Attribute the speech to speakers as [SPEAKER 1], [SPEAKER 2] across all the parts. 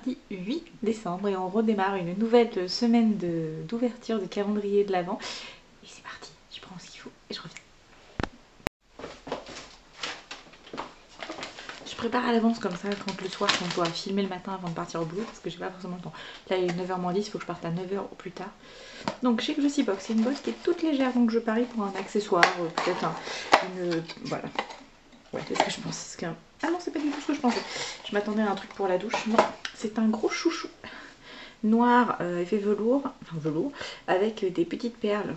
[SPEAKER 1] mardi 8 décembre et on redémarre une nouvelle semaine d'ouverture de calendrier de l'Avent. Et c'est parti, je prends ce qu'il faut et je reviens. Je prépare à l'avance comme ça quand le soir, quand je dois filmer le matin avant de partir au boulot parce que j'ai pas forcément le temps. Là il est 9h moins 10, il faut que je parte à 9h au plus tard. Donc je sais que je suis box, c'est une bosse qui est toute légère donc je parie pour un accessoire, peut-être une... voilà. Ouais, c'est ce que je pense. Ah non, c'est pas du tout ce que je pensais. Je m'attendais à un truc pour la douche. Non, c'est un gros chouchou noir, effet velours, enfin velours, avec des petites perles.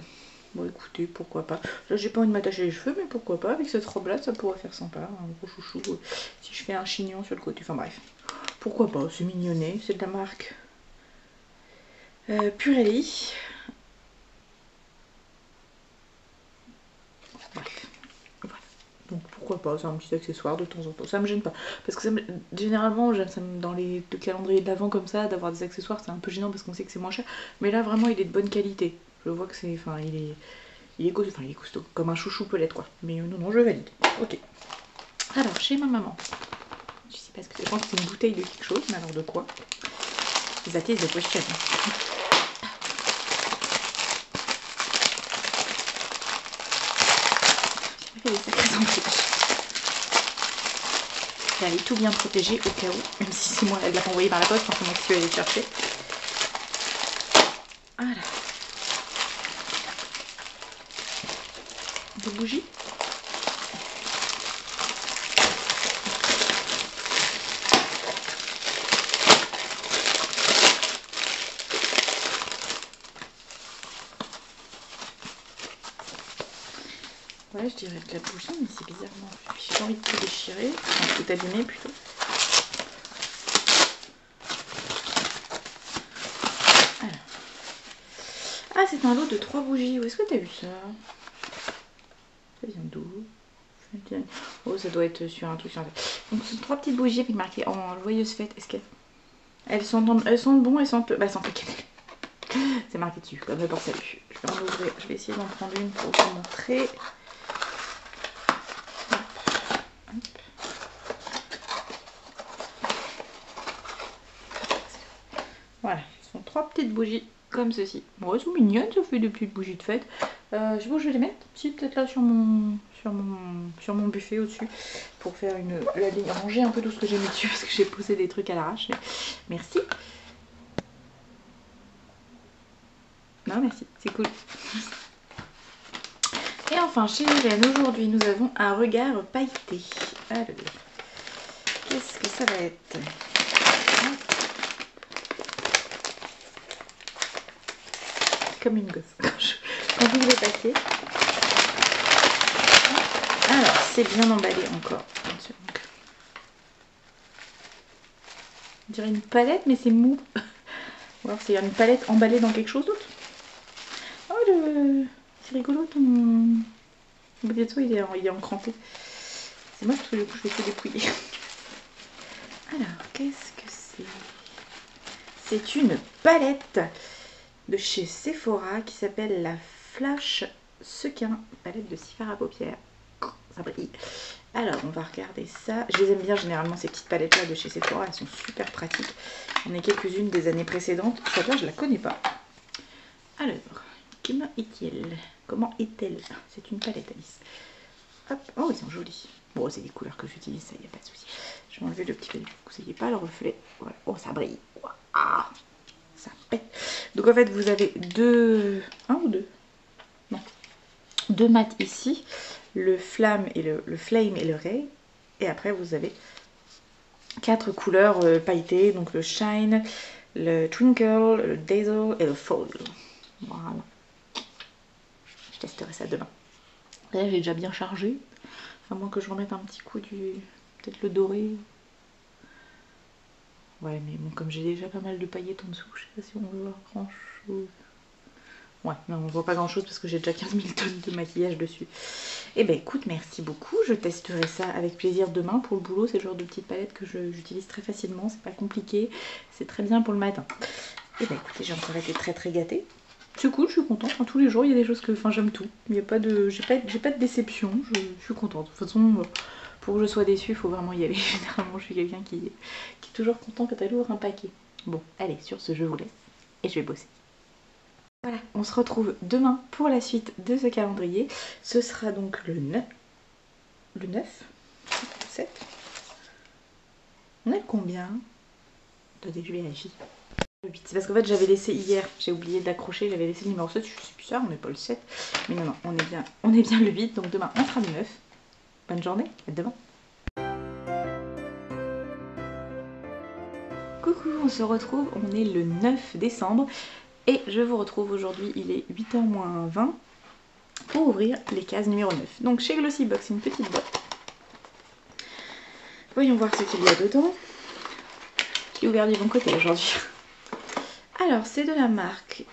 [SPEAKER 1] Bon, écoutez, pourquoi pas. Là, j'ai pas envie de m'attacher les cheveux, mais pourquoi pas. Avec cette robe-là, ça pourrait faire sympa. Un gros chouchou. Si je fais un chignon sur le côté. Enfin bref. Pourquoi pas, c'est mignonné. C'est de la marque Purelli. Bref. Donc pourquoi pas, c'est un petit accessoire de temps en temps, ça me gêne pas. Parce que généralement, dans les calendriers de l'Avent comme ça, d'avoir des accessoires, c'est un peu gênant parce qu'on sait que c'est moins cher. Mais là, vraiment, il est de bonne qualité. Je vois que c'est... Enfin, il est costaud, comme un chouchou peut l'être, quoi. Mais non, je valide. Ok. Alors, chez ma maman, je sais pas ce que c'est, je pense que c'est une bouteille de quelque chose, mais alors de quoi? That is the question. Des sacrés emballages. Je vais aller tout bien protéger au cas où, même si c'est moi, elle l'a pas envoyé par la poste, c'est moi qui vais aller chercher. Voilà. Des bougies. Ouais, je dirais de la bougie, mais c'est bizarrement. J'ai pas envie de tout déchirer, enfin tout abîmer plutôt. Alors. Ah, c'est un lot de 3 bougies. Où est-ce que t'as vu ça? Ça vient d'où? Oh, ça doit être sur un truc sur un... Donc, ce sont 3 petites bougies avec marqué en joyeuse fête. Est-ce qu'elles sont bon, elles sentent... Bah, elles sentent le cannelle. C'est marqué dessus, comme le porte-salut. Je vais en ouvrir. Je vais essayer d'en prendre une pour vous montrer. Voilà, ce sont 3 petites bougies comme ceci. Bon, elles sont mignonnes, ça fait des petites bougies de fête. Je sais pas où je vais les mettre. Si, peut-être là sur mon buffet au-dessus. Pour faire ranger un peu tout ce que j'ai mis dessus parce que j'ai posé des trucs à l'arrache. Merci. Non, merci, c'est cool. Et enfin, chez Hélène, aujourd'hui, nous avons un regard pailleté. Alors, qu'est-ce que ça va être? Comme une gosse quand vous les papiers. Alors, c'est bien emballé encore. On dirait une palette, mais c'est mou. Ou alors c'est une palette emballée dans quelque chose d'autre. Oh, c'est rigolo ton bientôt il est encrampé. C'est moche parce que du coup je vais tout dépouiller. Alors, qu'est-ce que c'est? C'est une palette de chez Sephora qui s'appelle la Flash Sequin, palette de 6 fards à paupières. Ça brille. Alors on va regarder ça. Je les aime bien généralement ces petites palettes là de chez Sephora, elles sont super pratiques. J'en ai quelques-unes des années précédentes. Celle-là je la connais pas. Alors, comment est-elle? Comment est-elle? C'est une palette Alice. Hop, oh ils sont jolis. Bon c'est des couleurs que j'utilise, ça y a pas de souci. Je vais enlever le petit pellicule pour que vous n'ayez pas le reflet. Voilà. Oh ça brille. Ah, ça pète. Donc en fait vous avez un ou deux, non, 2 mats ici, le flame et le ray, et après vous avez 4 couleurs pailletées, donc le shine, le twinkle, le dazzle et le fall. Voilà, je testerai ça demain. Là j'ai déjà bien chargé, à moins que je remette un petit coup peut-être le doré. Ouais, mais bon, comme j'ai déjà pas mal de paillettes en dessous, je sais pas si on voit grand chose. Ouais, non, on voit pas grand chose parce que j'ai déjà 15 000 tonnes de maquillage dessus. Et ben écoute, merci beaucoup. Je testerai ça avec plaisir demain pour le boulot. C'est le genre de petite palette que j'utilise très facilement. C'est pas compliqué. C'est très bien pour le matin. Et ben écoutez, j'ai encore été très très gâtée. C'est cool, je suis contente. Enfin, tous les jours, il y a des choses que. Enfin, j'aime tout. Il y a pas de. J'ai pas de déception. Je suis contente. De toute façon. pour que je sois déçue, il faut vraiment y aller. Généralement, je suis quelqu'un qui est toujours content quand elle ouvre un paquet. Bon, allez, sur ce, je vous laisse et je vais bosser. Voilà, on se retrouve demain pour la suite de ce calendrier. Ce sera donc le 9. Le 9 le 7. On est le combien? Attendez, je vérifie. Le 8. C'est parce qu'en fait, j'avais laissé hier, j'ai oublié d'accrocher, j'avais laissé le numéro 7. Je suis bizarre, on n'est pas le 7. Mais non, on est bien le 8. Donc demain, on sera le 9. Bonne journée, à demain. Coucou, on se retrouve, on est le 9 décembre. Et je vous retrouve aujourd'hui, il est 8h moins 20 pour ouvrir les cases numéro 9. Donc chez Glossybox, une petite boîte. Voyons voir ce qu'il y a dedans. J'ai ouvert du bon côté aujourd'hui. Alors c'est de la marque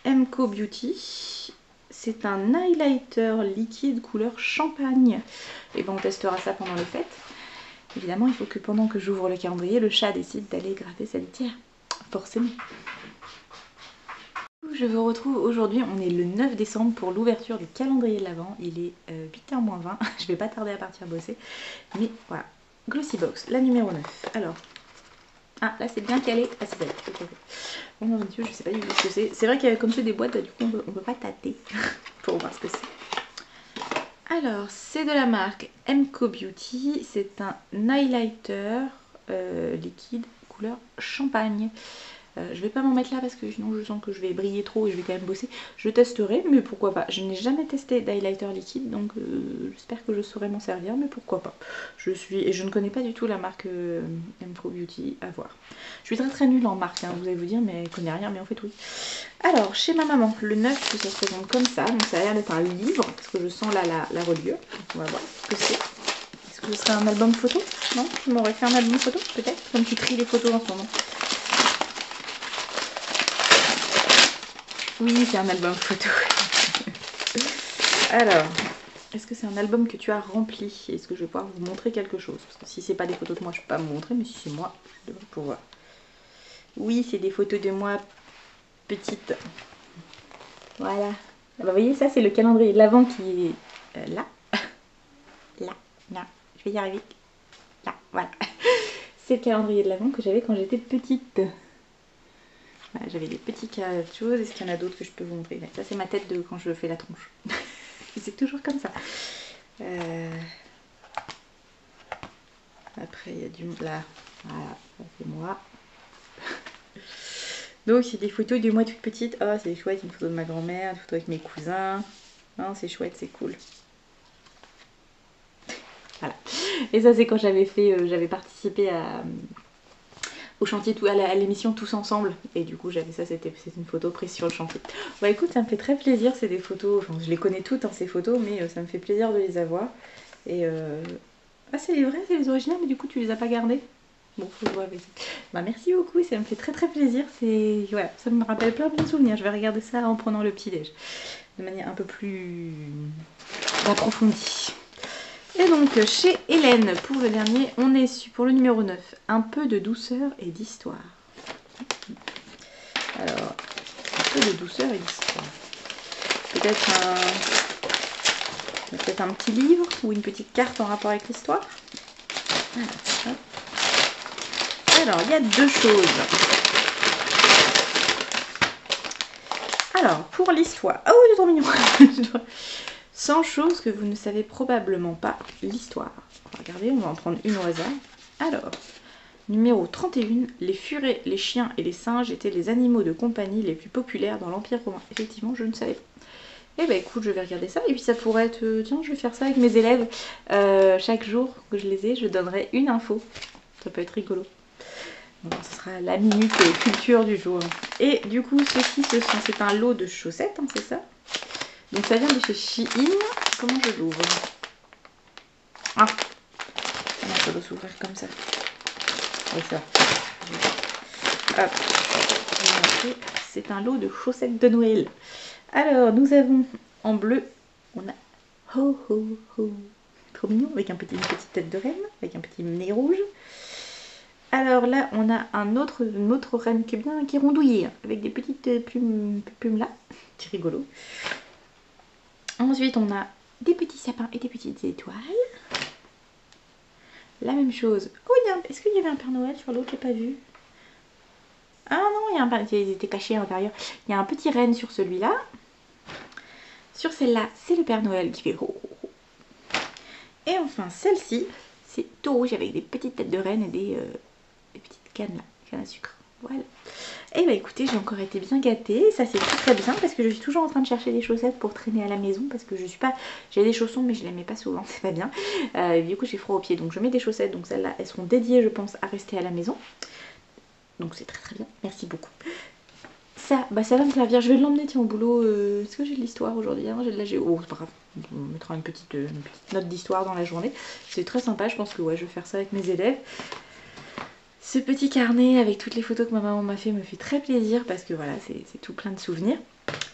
[SPEAKER 1] MCO Beauty. C'est un highlighter liquide couleur champagne. Et bon, on testera ça pendant les fêtes. Évidemment, il faut que pendant que j'ouvre le calendrier, le chat décide d'aller gratter sa litière. Forcément. Je vous retrouve aujourd'hui, on est le 9 décembre pour l'ouverture du calendrier de l'Avent. Il est 8h moins 20, je vais pas tarder à partir bosser. Mais voilà, Glossybox, la numéro 9. Alors, ah là c'est bien calé, ah c'est ça. Bon mon dieu, je sais pas du tout ce que c'est. C'est vrai qu'il y a comme ça des boîtes, bah, du coup on peut pas tâter pour voir ce que c'est. Alors, c'est de la marque MCO Beauty, c'est un highlighter liquide couleur champagne. Je vais pas m'en mettre là parce que sinon je sens que je vais briller trop et je vais quand même bosser. Je testerai, mais pourquoi pas. Je n'ai jamais testé d'highlighter liquide, donc j'espère que je saurai m'en servir, mais pourquoi pas. Je ne connais pas du tout la marque MCO Beauty, à voir. Je suis très nulle en marque, hein, vous allez vous dire, mais elle connaît rien, mais en fait oui. Alors, chez ma maman, le 9, ça se présente comme ça, donc ça a l'air d'être un livre, parce que je sens là la reliure. Donc on va voir ce que c'est. Est-ce que ce serait un album photo? Non? Tu m'aurais fait un album photo, peut-être? Comme tu tries les photos en ce moment. Oui, c'est un album photo. Alors, est-ce que c'est un album que tu as rempli? Est-ce que je vais pouvoir vous montrer quelque chose? Parce que si c'est pas des photos de moi, je peux pas me montrer, mais si c'est moi, je devrais pouvoir. Oui, c'est des photos de moi petite. Voilà. Ah bah, vous voyez, ça c'est le calendrier de l'Avent qui est là. Là. Je vais y arriver. Là, voilà. C'est le calendrier de l'Avent que j'avais quand j'étais petite. Voilà, j'avais des petits choses. Est-ce qu'il y en a d'autres que je peux vous montrer? Ça c'est ma tête de quand je fais la tronche. C'est toujours comme ça. Après il y a du... Là, voilà, ça c'est moi. Donc c'est des photos de moi toute petite. Oh c'est chouette, une photo de ma grand-mère, une photo avec mes cousins. Non, c'est chouette, c'est cool. Voilà. Et ça c'est quand j'avais fait, j'avais participé au chantier, à l'émission Tous Ensemble. Et du coup j'avais ça, c'était une photo prise sur le chantier. Bah écoute, ça me fait très plaisir, c'est des photos, enfin, je les connais toutes hein, ces photos, mais ça me fait plaisir de les avoir. Et ah c'est les vrais, c'est les originales, mais du coup tu les as pas gardés? Bon, faut jouer avec. Bah merci beaucoup, ça me fait très plaisir. C'est voilà, ça me rappelle plein de souvenirs. Je vais regarder ça en prenant le petit-déj de manière un peu plus approfondie. Et donc chez Hélène, pour le dernier, on est pour le numéro 9. Un peu de douceur et d'histoire. Alors, un peu de douceur et d'histoire. Peut-être un petit livre ou une petite carte en rapport avec l'histoire. Alors, il y a deux choses. Alors, pour l'histoire. Oh, il est trop mignon. 100 choses que vous ne savez probablement pas, l'histoire. Regardez, on va en prendre une au hasard. Alors, numéro 31, les furets, les chiens et les singes étaient les animaux de compagnie les plus populaires dans l'Empire romain. Effectivement, je ne savais pas. Eh ben écoute, je vais regarder ça. Et puis ça pourrait être... tiens, je vais faire ça avec mes élèves. Chaque jour que je les ai, je donnerai une info. Ça peut être rigolo. Donc, ce sera la minute culture du jour. Et du coup, c'est un lot de chaussettes, hein, c'est ça? Donc ça vient de chez Shein. Comment je l'ouvre? Ah, non, ça doit s'ouvrir comme ça. Oui, ça. Hop. C'est un lot de chaussettes de Noël. Alors, nous avons en bleu, on a Ho Ho Ho. Trop mignon, avec une petite tête de reine, avec un petit nez rouge. Alors là, on a une autre reine qui est rondouillée, avec des petites plumes là. C'est rigolo. Ensuite, on a des petits sapins et des petites étoiles. La même chose. Oh, est-ce qu'il y avait un Père Noël sur l'autre? J'ai pas vu. Ah non, il y a un Père... ils étaient cachés à l'intérieur. Il y a un petit renne sur celui-là. Sur celle-là, c'est le Père Noël qui fait ho ho ho. Et enfin, celle-ci, c'est tout rouge avec des petites têtes de reine et des petites cannes là, cannes à sucre. Voilà. Et bah écoutez, j'ai encore été bien gâtée. Ça c'est très bien parce que je suis toujours en train de chercher des chaussettes pour traîner à la maison parce que je suis pas... J'ai des chaussons mais je les mets pas souvent, c'est pas bien. Du coup j'ai froid aux pieds donc je mets des chaussettes. Donc celles-là, elles seront dédiées je pense à rester à la maison. Donc c'est très bien, merci beaucoup. Ça, bah ça va me servir. Je vais l'emmener tiens au boulot. Est-ce que j'ai de l'histoire aujourd'hui hein? J'ai de la géo. Oh, c'est pas grave. On mettra une petite note d'histoire dans la journée. C'est très sympa. Je pense que ouais, je vais faire ça avec mes élèves. Ce petit carnet avec toutes les photos que ma maman m'a fait me fait très plaisir parce que voilà, c'est tout plein de souvenirs.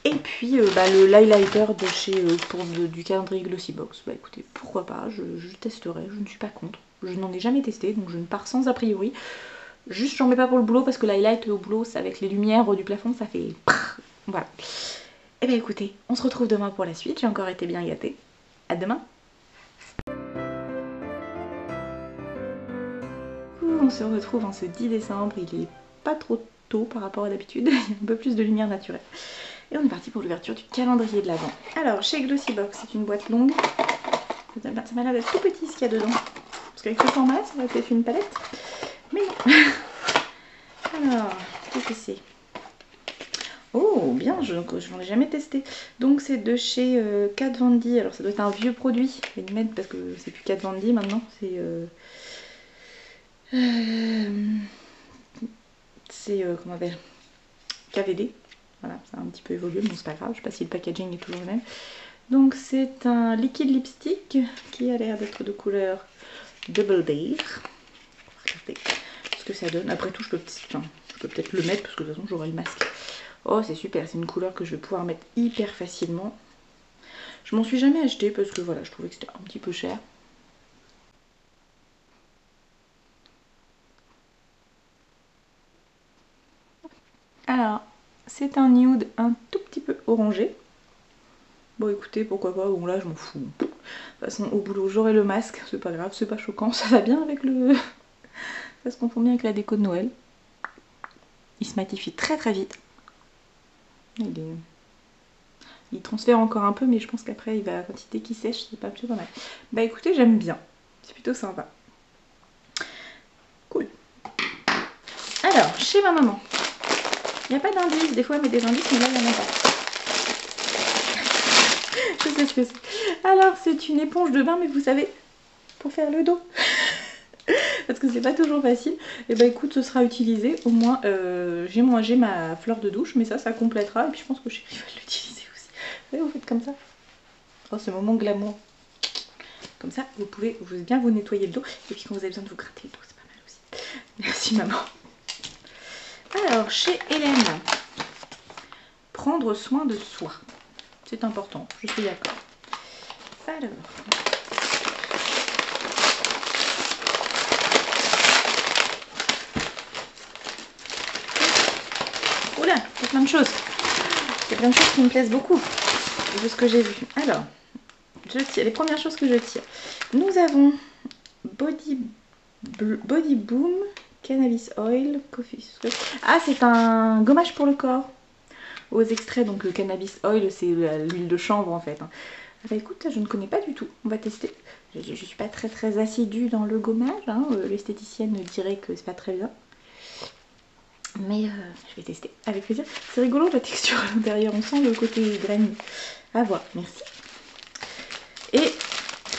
[SPEAKER 1] Et puis le highlighter de chez du calendrier Glossybox. Bah écoutez, pourquoi pas, je testerai. Je ne suis pas contre. Je n'en ai jamais testé donc je ne pars sans a priori. Juste j'en mets pas pour le boulot parce que l'highlight au boulot c'est avec les lumières du plafond ça fait... Voilà. Et bien écoutez, on se retrouve demain pour la suite. J'ai encore été bien gâtée. À demain. On se retrouve en ce 10 décembre. Il est pas trop tôt par rapport à d'habitude. Il y a un peu plus de lumière naturelle. Et on est parti pour l'ouverture du calendrier de l'Avent. Alors chez Glossybox c'est une boîte longue. Ça m'a l'air d'être tout petit ce qu'il y a dedans. Parce qu'avec ce format ça aurait fait une palette. Mais non. Alors, qu'est-ce que c'est? Oh, bien, je n'en ai jamais testé. Donc c'est de chez Kat Von D. Alors ça doit être un vieux produit. Je vais le mettre parce que c'est plus Kat Von D maintenant. C'est... comment on appelle? KVD. Voilà, ça a un petit peu évolué, mais bon, c'est pas grave. Je sais pas si le packaging est toujours le même. Donc c'est un liquide lipstick qui a l'air d'être de couleur Double Dare. Regardez ce que ça donne. Après tout, je peux peut-être le mettre parce que de toute façon, j'aurai le masque. Oh, c'est super. C'est une couleur que je vais pouvoir mettre hyper facilement. Je m'en suis jamais acheté parce que voilà, je trouvais que c'était un petit peu cher. Alors, c'est un nude un tout petit peu orangé. Bon écoutez, pourquoi pas, bon là je m'en fous. De toute façon au boulot j'aurai le masque, c'est pas grave, c'est pas choquant, ça va bien avec le... ça se confond bien avec la déco de Noël. Il se matifie très très vite. Il transfère encore un peu mais je pense qu'après la quantité qui sèche c'est pas plus pas mal. Bah écoutez j'aime bien, c'est plutôt sympa. Cool. Alors, chez ma maman, il n'y a pas d'indice, des fois elle met des indices mais là il n'y en a pas. Je sais ce que c'est. Alors c'est une éponge de bain mais vous savez, pour faire le dos. Parce que c'est pas toujours facile. Et bah écoute, ce sera utilisé. Au moins j'ai mangé ma fleur de douche, mais ça complétera. Et puis je pense que chérie va l'utiliser aussi. Vous voyez, vous faites comme ça. Oh, ce moment glamour. Comme ça, vous pouvez bien vous nettoyer le dos. Et puis quand vous avez besoin de vous gratter le dos, c'est pas mal aussi. Merci maman. Alors, chez Hélène, prendre soin de soi. C'est important, je suis d'accord. Alors... Oula, il y a plein de choses. Il y a plein de choses qui me plaisent beaucoup de ce que j'ai vu. Alors, je tire. Les premières choses que je tire. Nous avons Body Boom, Cannabis Oil, Coffee. Ah, c'est un gommage pour le corps. Aux extraits, donc le Cannabis Oil, c'est l'huile de chanvre en fait. Ah bah écoute, je ne connais pas du tout. On va tester. Je suis pas très assidue dans le gommage. Hein. L'esthéticienne dirait que c'est pas très bien. Mais je vais tester avec plaisir. C'est rigolo la texture à l'intérieur, on sent le côté graine. À voir, merci. Et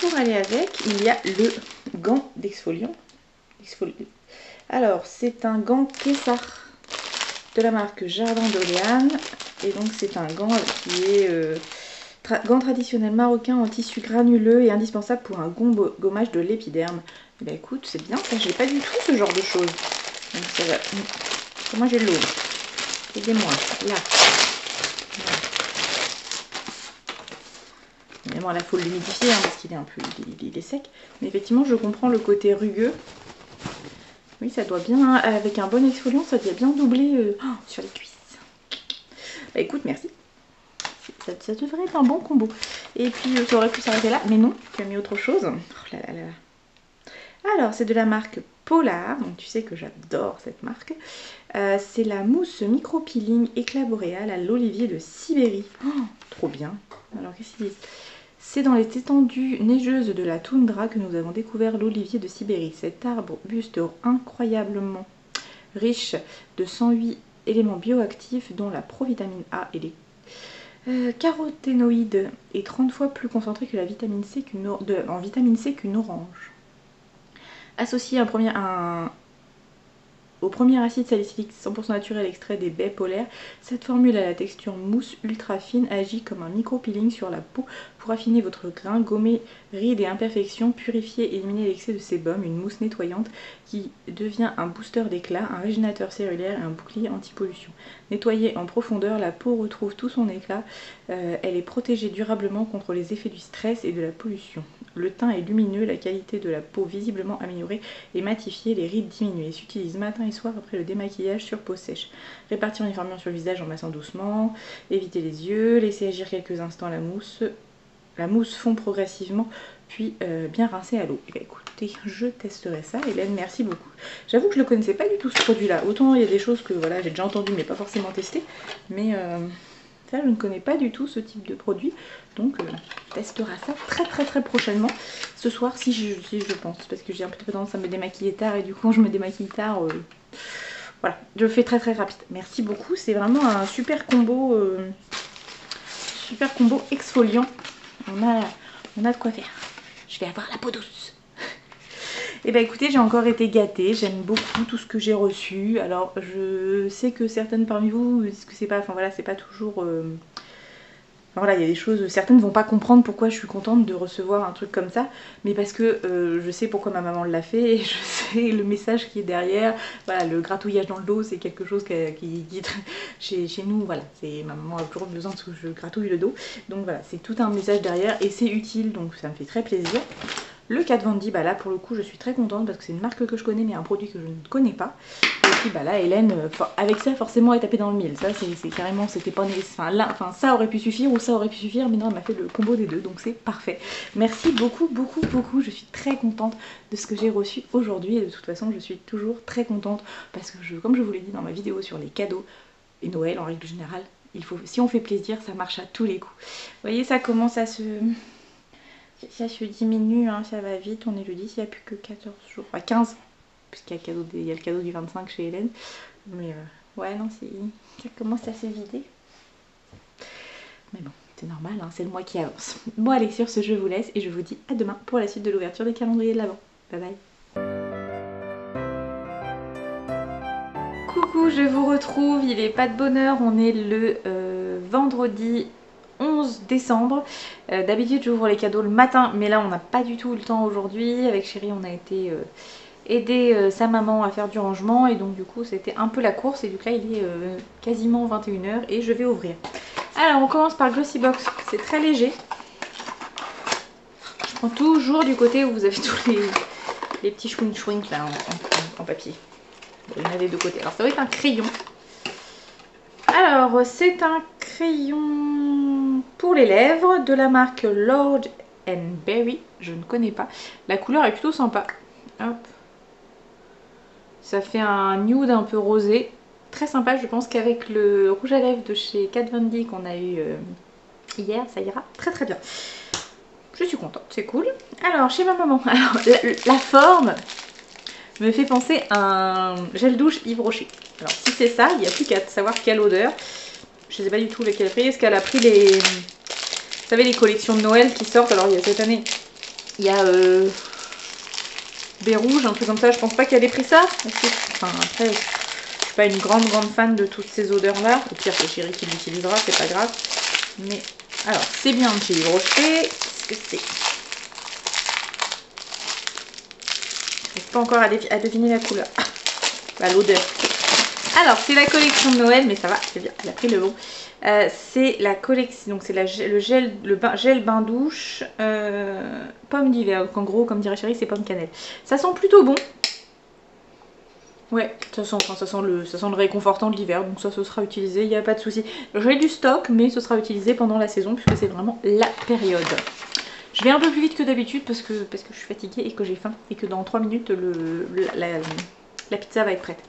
[SPEAKER 1] pour aller avec, il y a le gant d'exfoliant. Alors, c'est un gant Kessar de la marque Jardin d'Orléans. Et donc c'est un gant qui est gant traditionnel marocain en tissu granuleux et indispensable pour un gommage de l'épiderme. Et bah écoute, c'est bien ça, j'ai pas du tout ce genre de choses. Donc ça va... Moi j'ai l'eau. Aidez-moi. Là. Évidemment là il faut l'humidifier hein, parce qu'il est un peu il est sec. Mais effectivement je comprends le côté rugueux. Oui ça doit bien, avec un bon exfoliant, ça doit bien doubler sur les cuisses. Bah écoute, merci. Ça devrait être un bon combo. Et puis ça aurait pu s'arrêter là, mais non, tu as mis autre chose. Oh là là là. Alors c'est de la marque Polar, donc tu sais que j'adore cette marque. C'est la mousse micro-peeling éclat boréal à l'olivier de Sibérie. Oh, trop bien. Alors qu'est-ce qu'ils disent? C'est dans les étendues neigeuses de la toundra que nous avons découvert l'olivier de Sibérie. Cet arbre buste incroyablement riche de 108 éléments bioactifs dont la provitamine A et les caroténoïdes est 30 fois plus concentré que la vitamine C en vitamine C qu'une orange. Associé au premier acide salicylique 100% naturel extrait des baies polaires, cette formule à la texture mousse ultra fine agit comme un micro-peeling sur la peau pour affiner votre grain, gommer rides et imperfections, purifier et éliminer l'excès de sébum, une mousse nettoyante qui devient un booster d'éclat, un régénérateur cellulaire et un bouclier anti-pollution. Nettoyée en profondeur, la peau retrouve tout son éclat, elle est protégée durablement contre les effets du stress et de la pollution. Le teint est lumineux, la qualité de la peau visiblement améliorée et matifiée, les rides diminuées. S'utilise matin et soir après le démaquillage sur peau sèche. Répartir uniformément sur le visage en massant doucement, éviter les yeux, laisser agir quelques instants la mousse. La mousse fond progressivement, puis bien rincer à l'eau. Et bien écoutez, je testerai ça. Hélène, merci beaucoup. J'avoue que je ne le connaissais pas du tout ce produit-là. Autant il y a des choses que voilà, j'ai déjà entendues mais pas forcément testées. Mais ça, je ne connais pas du tout ce type de produit. Donc je testerai ça très prochainement. Ce soir si je pense. Parce que j'ai un peu tendance à me démaquiller tard. Et du coup quand je me démaquille tard, voilà, je le fais très rapide. Merci beaucoup. C'est vraiment un super combo exfoliant. On a de quoi faire. Je vais avoir la peau douce. Et bah écoutez, j'ai encore été gâtée. J'aime beaucoup tout ce que j'ai reçu. Alors je sais que certaines parmi vous disent que c'est pas, enfin voilà, c'est pas toujours voilà, il y a des choses, certaines ne vont pas comprendre pourquoi je suis contente de recevoir un truc comme ça, mais parce que je sais pourquoi ma maman l'a fait et je sais le message qui est derrière. Voilà, le gratouillage dans le dos, c'est quelque chose chez nous, voilà, ma maman a toujours besoin que je gratouille le dos, donc voilà, c'est tout un message derrière et c'est utile, donc ça me fait très plaisir. Le Kat Von D, bah là pour le coup je suis très contente parce que c'est une marque que je connais mais un produit que je ne connais pas. Et puis bah là Hélène, avec ça forcément elle est tapée dans le mille. Ça c'est carrément, c'était pas nécessaire. Enfin ça aurait pu suffire ou ça aurait pu suffire, mais non elle m'a fait le combo des deux, donc c'est parfait. Merci beaucoup, je suis très contente de ce que j'ai reçu aujourd'hui et de toute façon je suis toujours très contente parce que comme je vous l'ai dit dans ma vidéo sur les cadeaux et Noël en règle générale, si on fait plaisir ça marche à tous les coups. Vous voyez ça commence à se... Ça se diminue, hein, ça va vite, on est le 10, il n'y a plus que 14 jours, enfin 15, puisqu'il y a le cadeau du 25 chez Hélène. Mais ouais, non, ça commence à se vider. Mais bon, c'est normal, hein, c'est le mois qui avance. Bon allez, sur ce, je vous laisse et je vous dis à demain pour la suite de l'ouverture des calendriers de l'Avent. Bye bye. Coucou, je vous retrouve, il est pas de bonne heure, on est le vendredi 11 décembre. D'habitude j'ouvre les cadeaux le matin, mais là on n'a pas du tout eu le temps aujourd'hui. Avec chérie on a été aider sa maman à faire du rangement et donc du coup c'était un peu la course et du coup là il est quasiment 21 h et je vais ouvrir. Alors on commence par Glossybox, c'est très léger. Je prends toujours du côté où vous avez tous les petits chouink là en papier. Il y en a des deux côtés. Alors ça va être un crayon. Alors c'est un crayon pour les lèvres de la marque Lord & Berry. Je ne connais pas. La couleur est plutôt sympa. Hop. Ça fait un nude un peu rosé. Très sympa. Je pense qu'avec le rouge à lèvres de chez Kat Von D qu'on a eu hier, ça ira très bien. Je suis contente. C'est cool. Alors chez ma maman. Alors la forme me fait penser à un gel douche Yves Rocher. Alors si c'est ça, il n'y a plus qu'à savoir quelle odeur. Je ne sais pas du tout lequel elle a pris. Est-ce qu'elle a pris les... Vous savez les collections de Noël qui sortent. Alors il y a cette année, il y a des rouges, un truc comme ça. Je pense pas qu'elle ait pris ça. Enfin après, je suis pas une grande fan de toutes ces odeurs là. Au pire c'est chérie qui l'utilisera, c'est pas grave. Mais alors c'est bien de chez Yves Rocher. Qu'est-ce que c'est? Pas encore à deviner la couleur. Bah, l'odeur. Alors c'est la collection de Noël, mais ça va, c'est bien, elle a pris le bon. C'est la collection, donc c'est le gel bain douche pomme d'hiver. Donc en gros, comme dirait chérie, c'est pomme cannelle. Ça sent plutôt bon. Ouais, ça sent le réconfortant de l'hiver, donc ça, ce sera utilisé, il n'y a pas de souci. J'ai du stock, mais ce sera utilisé pendant la saison, puisque c'est vraiment la période. Je vais un peu plus vite que d'habitude, parce que je suis fatiguée et que j'ai faim, et que dans 3 minutes, la pizza va être prête.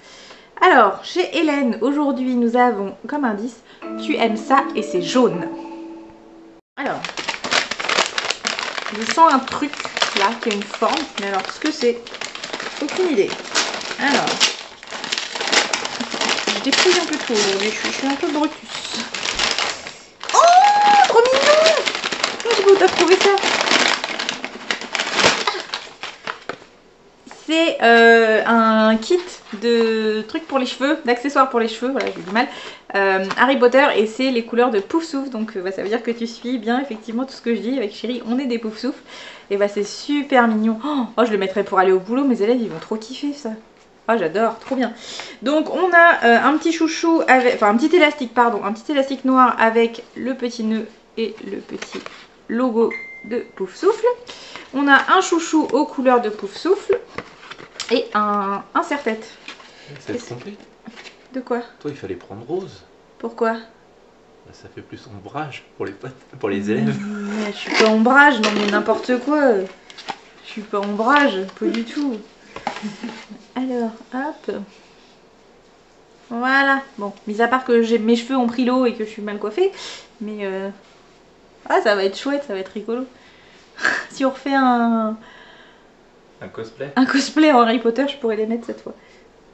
[SPEAKER 1] Alors, chez Hélène, aujourd'hui, nous avons comme indice, tu aimes ça et c'est jaune. Alors, je sens un truc, là, qui a une forme, mais alors, ce que c'est, aucune idée. Alors, je dépouille un peu tout aujourd'hui, je suis un peu brutus. Oh, trop mignon! Je sais pas où t'as trouvé ça. C'est un kit de trucs pour les cheveux, d'accessoires pour les cheveux, voilà, j'ai du mal. Harry Potter, et c'est les couleurs de Poufsouffle, donc ça veut dire que tu suis bien effectivement tout ce que je dis. Avec Chérie, on est des Poufsouffle, et bah c'est super mignon. Oh, je le mettrais pour aller au boulot, mes élèves ils vont trop kiffer ça. Oh, j'adore, trop bien. Donc on a un petit chouchou avec, enfin un petit élastique, pardon, un petit élastique noir avec le petit nœud et le petit logo de Poufsouffle. On a un chouchou aux couleurs de Poufsouffle et un serre-tête.
[SPEAKER 2] C'est complet.
[SPEAKER 1] De quoi?
[SPEAKER 2] Toi, il fallait prendre rose.
[SPEAKER 1] Pourquoi?
[SPEAKER 2] Ça fait plus ombrage pour les potes, pour les élèves.
[SPEAKER 1] Mais je suis pas ombrage, non mais n'importe quoi. Je suis pas ombrage, pas du tout. Alors, hop. Voilà. Bon, mis à part que mes cheveux ont pris l'eau et que je suis mal coiffée. Mais ah, ça va être chouette, ça va être rigolo. Si on refait un
[SPEAKER 2] cosplay.
[SPEAKER 1] Un cosplay en Harry Potter, je pourrais les mettre cette fois.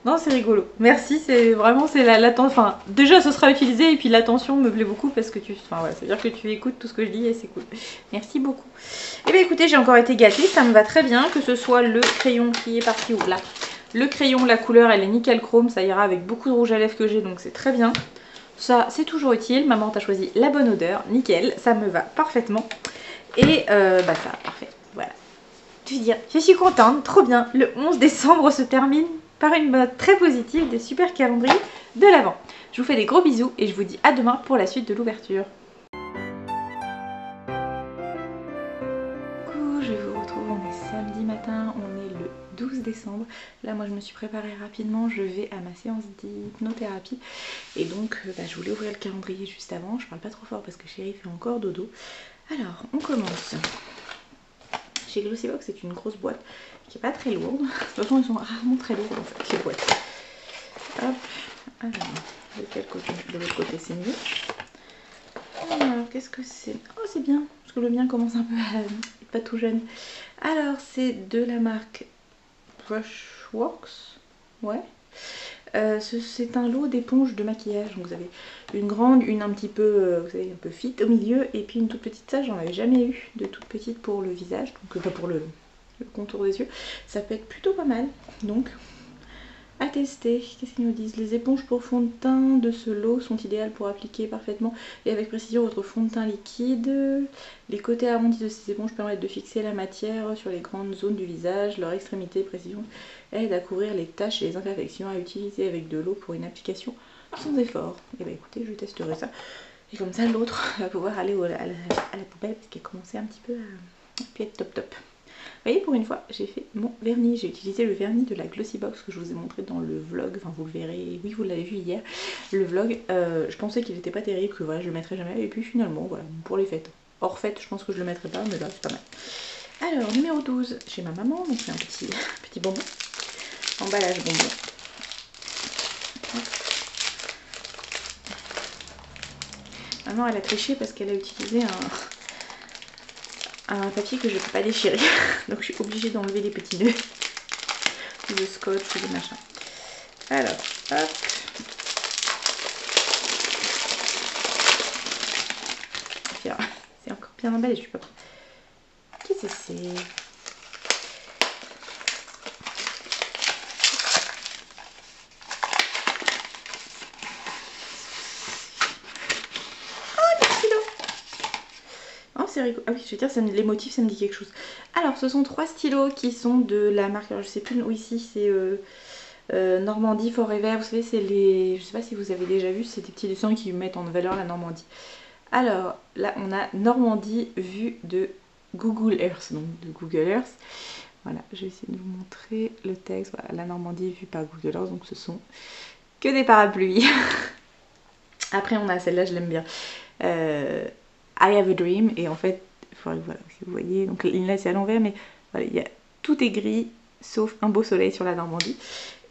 [SPEAKER 1] Non, c'est rigolo. Merci, c'est vraiment, c'est l'attention. Enfin, déjà, ce sera utilisé et puis l'attention me plaît beaucoup parce que enfin, voilà, ça veut dire que tu écoutes tout ce que je dis et c'est cool. Merci beaucoup. Et bien, écoutez, j'ai encore été gâtée, ça me va très bien, que ce soit le crayon qui est parti ou là. Le crayon, la couleur, elle est nickel chrome, ça ira avec beaucoup de rouge à lèvres que j'ai, donc c'est très bien. Ça, c'est toujours utile. Maman, t'as choisi la bonne odeur, nickel, ça me va parfaitement. Et bah ça, parfait. Voilà. Je veux dire, je suis contente, trop bien. Le 11 décembre se termine par une note très positive, des super calendriers de l'Avent. Je vous fais des gros bisous et je vous dis à demain pour la suite de l'ouverture. Coucou, je vous retrouve, on est samedi matin, on est le 12 décembre. Là, moi, je me suis préparée rapidement, je vais à ma séance d'hypnothérapie. Et donc, je voulais ouvrir le calendrier juste avant. Je parle pas trop fort parce que Chérie fait encore dodo. Alors, on commence. Chez Glossybox, c'est une grosse boîte qui est pas très lourde. De toute façon, ils sont rarement très lourds en fait, les boîtes. Hop, alors, de quel côté? De l'autre côté, c'est mieux. Alors, qu'est-ce que c'est? Oh, c'est bien, parce que le mien commence un peu à être pas tout jeune. Alors, c'est de la marque Brushworks. Ouais. C'est un lot d'éponges de maquillage. Donc vous avez une grande, une un petit peu, vous savez, un peu fit au milieu, et puis une toute petite. Ça, j'en avais jamais eu de toute petite pour le visage, donc pas pour le contour des yeux. Ça peut être plutôt pas mal. Donc, à tester. Qu'est-ce qu'ils nous disent? Les éponges pour fond de teint de ce lot sont idéales pour appliquer parfaitement et avec précision votre fond de teint liquide. Les côtés arrondis de ces éponges permettent de fixer la matière sur les grandes zones du visage. Leur extrémité et précision aide à couvrir les taches et les imperfections, à utiliser avec de l'eau pour une application sans effort. Et bah écoutez, je testerai ça. Et comme ça, l'autre va pouvoir aller à la poubelle parce qu'elle commençait un petit peu à être top top. Vous voyez, pour une fois, j'ai fait mon vernis. J'ai utilisé le vernis de la Glossybox que je vous ai montré dans le vlog. Enfin, vous le verrez. Oui, vous l'avez vu hier. Le vlog, je pensais qu'il n'était pas terrible, que voilà, je le mettrais jamais. Et puis finalement, voilà, pour les fêtes. Hors fête, je pense que je le mettrai pas, mais là, c'est pas mal. Alors, numéro 12, chez ma maman. Donc, c'est un petit bonbon. Emballage bonbon. Maman, elle a triché parce qu'elle a utilisé un papier que je ne peux pas déchirer. Donc je suis obligée d'enlever les petits nœuds. Ou le scotch ou le machin. Alors, hop. C'est encore bien emballé, je suis pas. Qu'est-ce que c'est? Ah oui, je veux dire, les motifs, ça me dit quelque chose. Alors, ce sont 3 stylos qui sont de la marque, alors je sais plus où ici, c'est Normandie Forever. Vous savez, c'est les... Je sais pas si vous avez déjà vu, c'est des petits dessins qui mettent en valeur la Normandie. Alors, là, on a Normandie vue de Google Earth, donc de Google Earth. Voilà, je vais essayer de vous montrer le texte. Voilà, la Normandie vue par Google Earth, donc ce sont que des parapluies. Après on a celle-là, je l'aime bien. I have a dream, et en fait, voilà, si vous voyez, donc là c'est à l'envers, mais voilà, tout est gris, sauf un beau soleil sur la Normandie.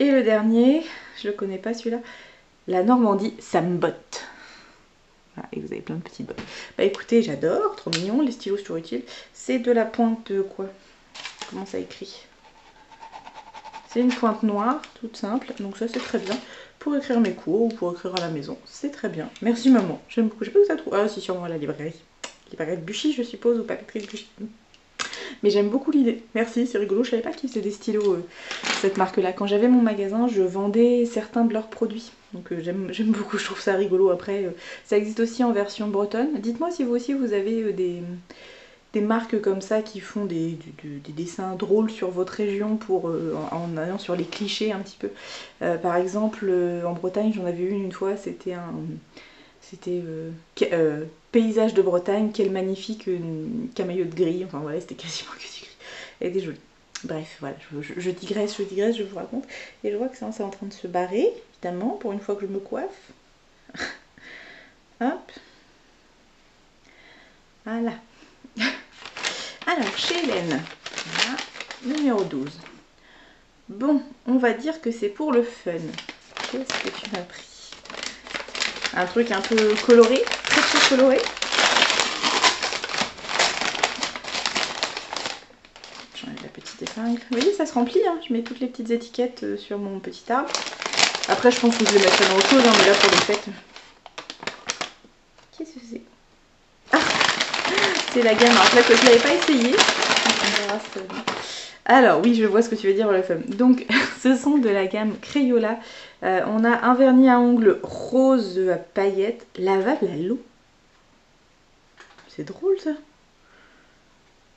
[SPEAKER 1] Et le dernier, je le connais pas celui-là, la Normandie, ça me botte. Voilà, et vous avez plein de petites bottes. Bah écoutez, j'adore, trop mignon, les stylos toujours utiles. C'est de la pointe de quoi? Comment ça écrit? C'est une pointe noire, toute simple, donc ça c'est très bien. Pour écrire mes cours ou pour écrire à la maison, c'est très bien. Merci maman, j'aime beaucoup. Je sais pas où ça trouve. Ah si, sûrement à la librairie. Librairie de Buchy je suppose, ou papeterie de Buchy. Mais j'aime beaucoup l'idée. Merci, c'est rigolo. Je savais pas qu'ils faisaient des stylos, cette marque-là. Quand j'avais mon magasin, je vendais certains de leurs produits. Donc j'aime beaucoup, je trouve ça rigolo. Après, ça existe aussi en version bretonne. Dites-moi si vous aussi vous avez des marques comme ça qui font des dessins drôles sur votre région pour en allant sur les clichés un petit peu. Par exemple, en Bretagne, j'en avais une fois, c'était paysage de Bretagne, quel magnifique camaillot de gris, enfin voilà, c'était quasiment que du gris. Elle était jolie. Bref, voilà, je digresse, je vous raconte. Et je vois que ça c'est en train de se barrer, évidemment, pour une fois que je me coiffe. Hop. Voilà. Alors, chez Hélène, voilà, numéro 12. Bon, on va dire que c'est pour le fun. Qu'est-ce que tu m'as pris? Un truc un peu coloré, très coloré. J'enlève la petite épingle. Vous voyez, ça se remplit, hein. Je mets toutes les petites étiquettes sur mon petit arbre. Après, je pense que je les mettrai dans autre chose, hein, mais là, pour les fêtes... Qu'est-ce que c'est? Ah, c'est la gamme. Alors, là, que je l'avais pas essayé. Alors, oui, je vois ce que tu veux dire, le fun. Donc, ce sont de la gamme Crayola. On a un vernis à ongles rose à paillettes, lavable à l'eau. C'est drôle, ça.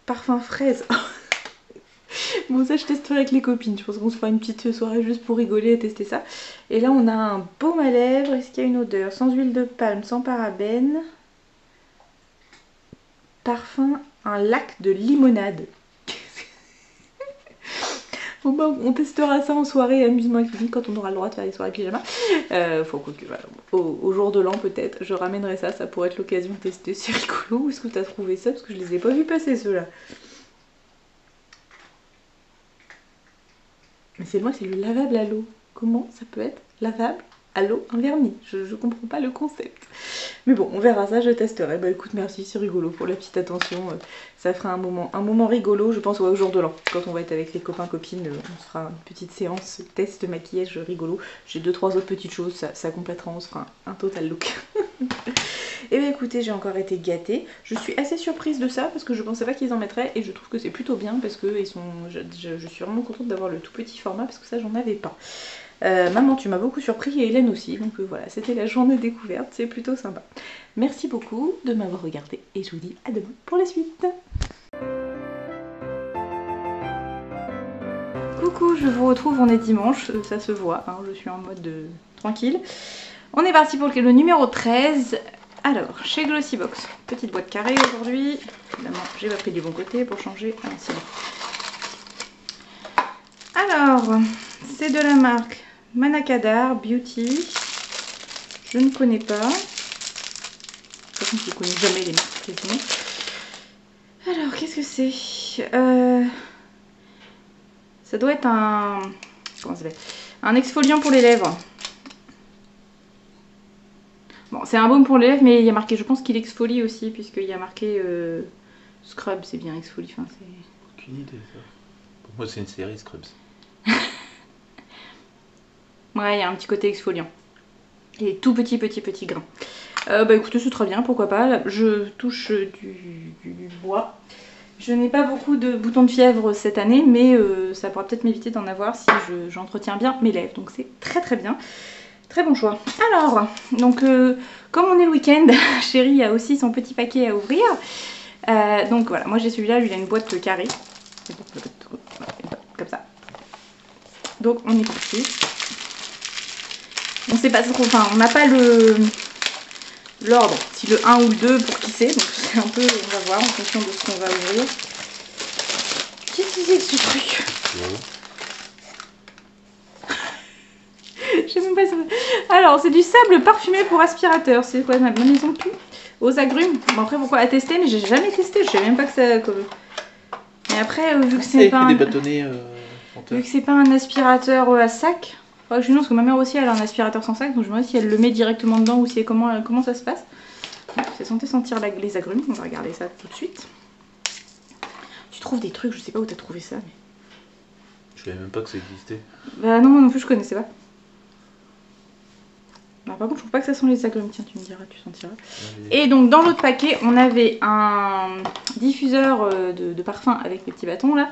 [SPEAKER 1] Parfum fraise. Bon, ça, je testerai avec les copines. Je pense qu'on se fera une petite soirée juste pour rigoler et tester ça. Et là, on a un baume à lèvres. Est-ce qu'il y a une odeur? Sans huile de palme, sans parabènes. Parfum, un lac de limonade. Bon bah, on testera ça en soirée amusement activité quand on aura le droit de faire des soirées pyjama. Faut que, voilà, au jour de l'an peut-être, je ramènerai ça, ça pourrait être l'occasion de tester. C'est rigolo, où est-ce que tu as trouvé ça? Parce que je les ai pas vus passer ceux-là. Mais c'est moi, c'est le lavable à l'eau. Comment ça peut être lavable à l'eau, un vernis? Je comprends pas le concept. Mais bon, on verra ça, je testerai. Bah écoute, merci, c'est rigolo pour la petite attention. Ça fera un moment rigolo, je pense, ouais, au jour de l'an. Quand on va être avec les copains-copines, on se fera une petite séance test maquillage rigolo. J'ai 2-3 autres petites choses, ça complétera, on se fera un total look. Et bien écoutez, j'ai encore été gâtée. Je suis assez surprise de ça parce que je pensais pas qu'ils en mettraient et je trouve que c'est plutôt bien parce que je suis vraiment contente d'avoir le tout petit format parce que ça j'en avais pas. Maman, tu m'as beaucoup surpris et Hélène aussi, donc voilà, c'était la journée découverte, c'est plutôt sympa. Merci beaucoup de m'avoir regardé et je vous dis à demain pour la suite. Coucou, je vous retrouve, on est dimanche, ça se voit, hein, je suis en mode tranquille. On est parti pour le numéro 13. Alors, chez Glossybox, petite boîte carrée aujourd'hui. Évidemment, j'ai pas pris du bon côté pour changer. Ah, c'est bon. Alors, c'est de la marque Manakadar Beauty. Je ne connais pas. De toute façon, je ne connais jamais les marques quasiment. Alors, qu'est-ce que c'est? Ça doit être un... Comment ça s'appelle? Un exfoliant pour les lèvres. Bon, c'est un baume pour les lèvres, mais il y a marqué, je pense qu'il exfolie aussi, puisqu'il y a marqué Scrub, c'est bien exfolie. Enfin,
[SPEAKER 2] aucune idée, ça. Pour moi, c'est une série Scrubs.
[SPEAKER 1] Ouais, il y a un petit côté exfoliant. Et tout petit grain. Bah écoutez, c'est très bien, pourquoi pas. Là, je touche du bois. Je n'ai pas beaucoup de boutons de fièvre cette année, mais ça pourra peut-être m'éviter d'en avoir si j'entretiens bien mes lèvres. Donc c'est très bien. Très bon choix. Alors, donc comme on est le week-end, Chérie a aussi son petit paquet à ouvrir. Donc voilà, moi j'ai celui-là, lui il a une boîte carrée. Comme ça. Donc on est parti. On sait pas trop, enfin on n'a pas l'ordre, si le 1 ou le 2 pour qui c'est. Donc c'est un peu, on va voir en fonction de ce qu'on va ouvrir. Qu'est-ce que c'est que ce truc? Je sais même pas si... Alors, c'est du sable parfumé pour aspirateur. C'est quoi, ma maison pue aux agrumes? Bon, après, pourquoi à tester? Mais j'ai jamais testé. Je sais même pas que ça... Mais après, vu que c'est pas
[SPEAKER 2] des
[SPEAKER 1] un...
[SPEAKER 2] bâtonnets
[SPEAKER 1] Vu que c'est pas un aspirateur à sac... Enfin, je me demande, parce que ma mère aussi, elle a un aspirateur sans sac. Donc, je me demande si elle le met directement dedans ou si comment ça se passe. C'est censé sentir les agrumes. On va regarder ça tout de suite. Tu trouves des trucs, je sais pas où t'as trouvé ça. Mais...
[SPEAKER 2] Je savais même pas que ça existait.
[SPEAKER 1] Bah non, moi non plus, je connaissais pas. Bah, par contre, je trouve pas que ça sent les agrumes. Tiens, tu me diras, tu sentiras. Ouais, et donc, dans l'autre paquet, on avait un diffuseur de parfum avec les petits bâtons là.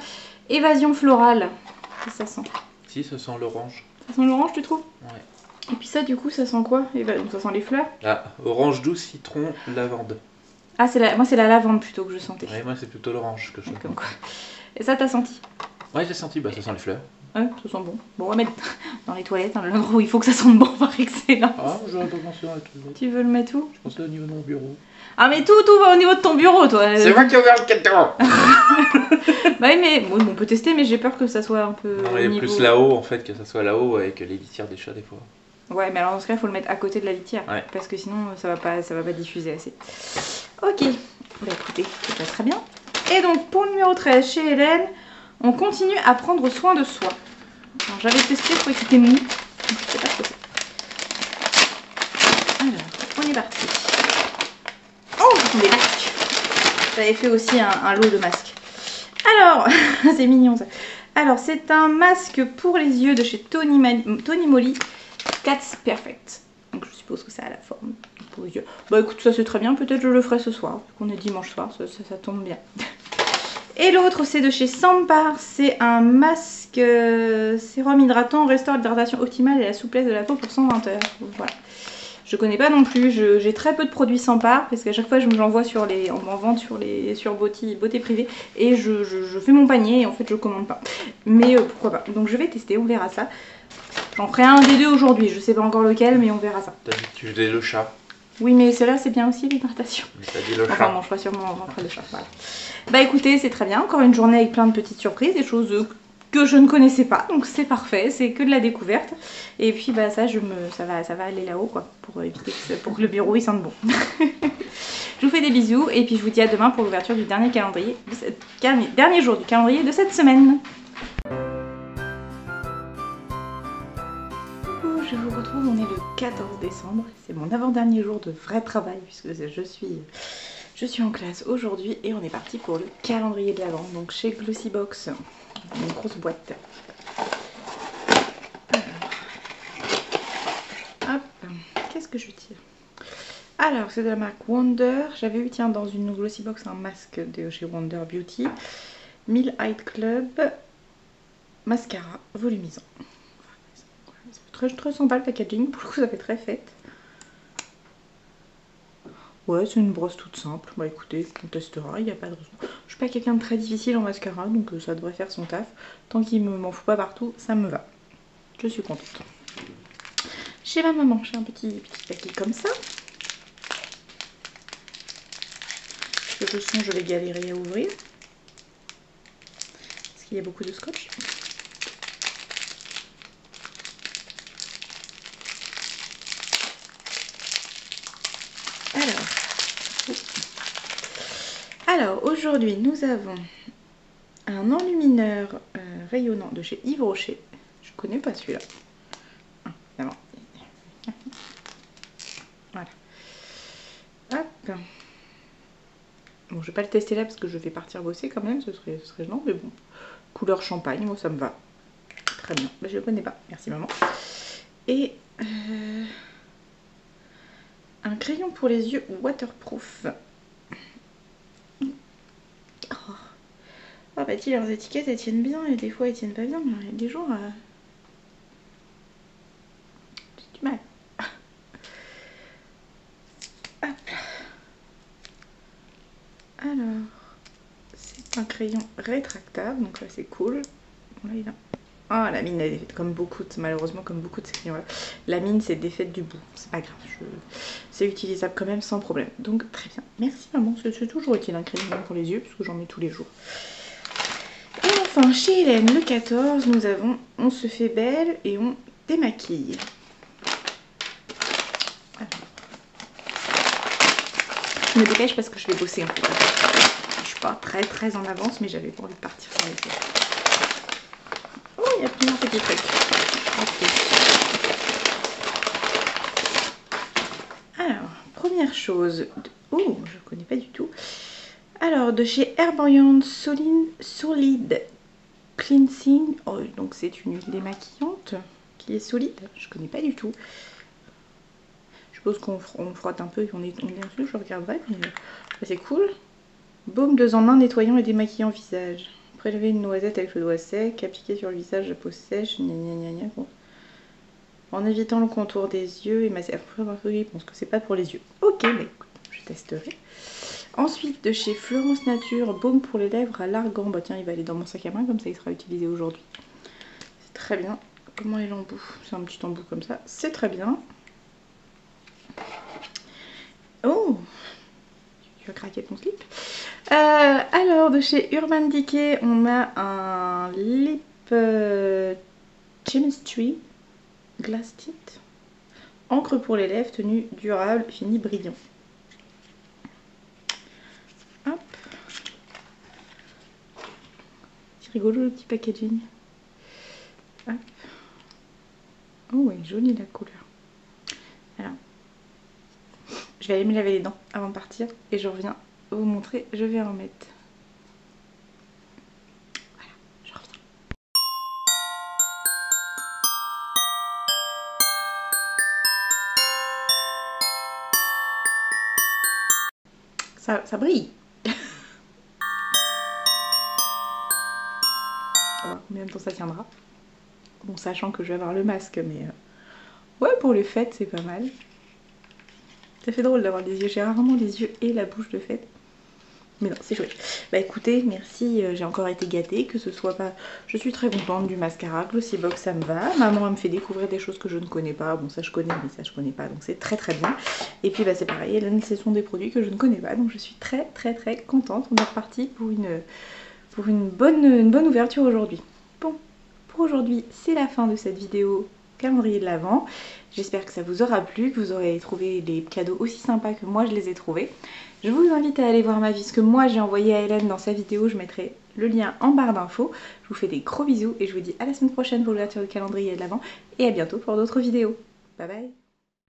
[SPEAKER 1] Évasion florale. Qu'est-ce que ça sent?
[SPEAKER 2] Si, ça sent l'orange.
[SPEAKER 1] Ça sent l'orange, tu trouves?
[SPEAKER 2] Ouais.
[SPEAKER 1] Et puis ça, du coup, ça sent quoi? Et bah, donc, ça sent les fleurs.
[SPEAKER 2] Ah, orange douce, citron, lavande.
[SPEAKER 1] Ah, moi, c'est la lavande plutôt que je sentais.
[SPEAKER 2] Ouais, moi, c'est plutôt l'orange que je sens.
[SPEAKER 1] Comme quoi. Et ça, t'as senti?
[SPEAKER 2] Ouais, j'ai senti, bah ça sent les fleurs.
[SPEAKER 1] Ouais, ça sent bon. Bon, on va mettre dans les toilettes, hein, l'endroit où il faut que ça sente bon par excellence.
[SPEAKER 2] Ah, j'aurais pas pensé à tout.
[SPEAKER 1] Tu veux le mettre où?
[SPEAKER 2] Je pensais au niveau de mon bureau.
[SPEAKER 1] Ah, mais tout va au niveau de ton bureau, toi.
[SPEAKER 2] C'est moi qui ai ouvert le cadeau.
[SPEAKER 1] Bah oui, mais bon, on peut tester, mais j'ai peur que ça soit un peu.
[SPEAKER 2] Non, il est plus là-haut en fait, que ça soit là-haut avec les litières des chats des fois.
[SPEAKER 1] Ouais, mais alors dans ce cas, il faut le mettre à côté de la litière.
[SPEAKER 2] Ouais.
[SPEAKER 1] Parce que sinon, ça va pas diffuser assez. Ok. Bah écoutez, c'est pas très bien. Et donc, pour le numéro 13, chez Hélène, on continue à prendre soin de soi. Alors, j'avais testé, je trouvais que c'était mou. Je sais pas ce que c'est. Alors, on est parti. Oh, ce sont des masques. J'avais fait aussi un lot de masques. Alors, c'est mignon ça. Alors, c'est un masque pour les yeux de chez Tony Moly. Cat's Perfect. Donc, je suppose que ça a la forme pour les yeux. Bah écoute, ça c'est très bien. Peut-être je le ferai ce soir. Vu qu'on est dimanche soir, ça tombe bien. Et l'autre, c'est de chez Sampar. C'est un masque sérum hydratant, restaure l'hydratation optimale et la souplesse de la peau pour 120 heures. Voilà. Je connais pas non plus, j'ai très peu de produits Sampar parce qu'à chaque fois j'en vois on m'en vend sur beauté privée et je fais mon panier et en fait je commande pas. Mais pourquoi pas. Donc je vais tester, on verra ça. J'en ferai un des deux aujourd'hui, je sais pas encore lequel mais on verra ça.
[SPEAKER 2] T'as dit que tu faisais le chat.
[SPEAKER 1] Oui mais celle-là c'est bien aussi l'hydratation.
[SPEAKER 2] Mais t'as dit le
[SPEAKER 1] enfin
[SPEAKER 2] chat.
[SPEAKER 1] non, je ferai sûrement rentrer le chat. Voilà. Bah écoutez, c'est très bien, encore une journée avec plein de petites surprises, des choses que je ne connaissais pas, donc c'est parfait, c'est que de la découverte. Et puis bah ça, ça va aller là-haut quoi, pour éviter pour que le bureau il sente bon. Je vous fais des bisous et puis je vous dis à demain pour l'ouverture du dernier dernier jour du calendrier de cette semaine. Je vous retrouve, on est le 14 décembre, c'est mon avant-dernier jour de vrai travail puisque je suis en classe aujourd'hui et on est parti pour le calendrier de l'Avent, donc chez Glossybox, une grosse boîte. Alors, hop, qu'est-ce que je tire? Alors, c'est de la marque Wonder. J'avais eu, tiens, dans une Glossybox un masque de chez Wonder Beauty. 1000 Height Club mascara volumisant. C'est très sympa le packaging, pour le coup ça fait très fête. Ouais, c'est une brosse toute simple. Bah écoutez, on testera, il n'y a pas de raison. Je suis pas quelqu'un de très difficile en mascara, donc ça devrait faire son taf. Tant qu'il m'en fout pas partout, ça me va. Je suis contente. Chez ma maman, j'ai un petit paquet comme ça. Parce que je sens que je vais galérer à ouvrir. Parce qu'il y a beaucoup de scotch. Alors aujourd'hui nous avons un enlumineur rayonnant de chez Yves Rocher. Je connais pas celui-là. Ah, évidemment. Voilà. Hop. Bon, je vais pas le tester là parce que je vais partir bosser quand même, ce serait gênant, mais bon. Couleur champagne, moi ça me va. Très bien. Mais je le connais pas. Merci maman. Et un crayon pour les yeux waterproof. Ah bah dis, leurs étiquettes elles tiennent bien et des fois elles tiennent pas bien, mais il y a des jours j'ai du mal. Hop. Alors, c'est un crayon rétractable, donc là c'est cool. Bon, là, il a... Ah, la mine elle est faite comme beaucoup malheureusement comme beaucoup de ces crayons là. La mine c'est défaite du bout, c'est pas grave, c'est utilisable quand même sans problème. Donc très bien, merci maman, c'est toujours utile un crayon pour les yeux parce que j'en mets tous les jours. Et Enfin, chez Hélène, le 14, nous avons on se fait belle et on démaquille. Alors. Je me dépêche parce que je vais bosser en fait. Je suis pas très en avance, mais j'avais pas envie de partir sans les faire. Oh, il y a plusieurs petits trucs. Okay. Alors, première chose. Oh, je connais pas du tout. Alors, de chez Herborian Solid Cleansing. Oh, donc c'est une huile démaquillante qui est solide. Je connais pas du tout. Je suppose qu'on frotte un peu et on est dessus. Je regarderai, mais c'est cool. Baume 2 en 1 nettoyant et démaquillant visage. Prélever une noisette avec le doigt sec, appliquer sur le visage la peau sèche, en évitant le contour des yeux et masser. Après, je pense que c'est pas pour les yeux. Ok, mais écoute, je testerai. Ensuite, de chez Florence Nature, baume pour les lèvres à l'argan. Bah tiens, il va aller dans mon sac à main, comme ça il sera utilisé aujourd'hui. C'est très bien. Comment est l'embout? C'est un petit embout comme ça. C'est très bien. Oh, tu as craqué ton slip. Alors, de chez Urban Decay, on a un Lip Chemistry Glass Tint. Encre pour les lèvres, tenue durable, fini brillant. Hop. C'est rigolo le petit packaging. Hop. Oh ouais, jolie la couleur. Alors, je vais aller me laver les dents avant de partir et je reviens vous montrer. Je vais en mettre. Voilà, je reviens. Ça brille. On va voir combien de temps ça tiendra. Bon, sachant que je vais avoir le masque, mais ouais, pour les fêtes, c'est pas mal. Ça fait drôle d'avoir les yeux. J'ai rarement les yeux et la bouche de fête. Mais non, c'est chouette. Bah écoutez, merci, j'ai encore été gâtée, que ce soit pas... Je suis très contente du mascara, Glossy Box, ça me va. Maman, elle me fait découvrir des choses que je ne connais pas. Bon, ça je connais, mais ça je connais pas, donc c'est très bien. Et puis bah c'est pareil, ce sont des produits que je ne connais pas, donc je suis très contente. On est reparti pour une bonne ouverture aujourd'hui. Bon, pour aujourd'hui, c'est la fin de cette vidéo calendrier de l'Avent. J'espère que ça vous aura plu, que vous aurez trouvé les cadeaux aussi sympas que moi je les ai trouvés. Je vous invite à aller voir ma vis que moi j'ai envoyée à Hélène dans sa vidéo, je mettrai le lien en barre d'infos. Je vous fais des gros bisous et je vous dis à la semaine prochaine pour l'ouverture du calendrier de l'Avent et à bientôt pour d'autres vidéos. Bye bye.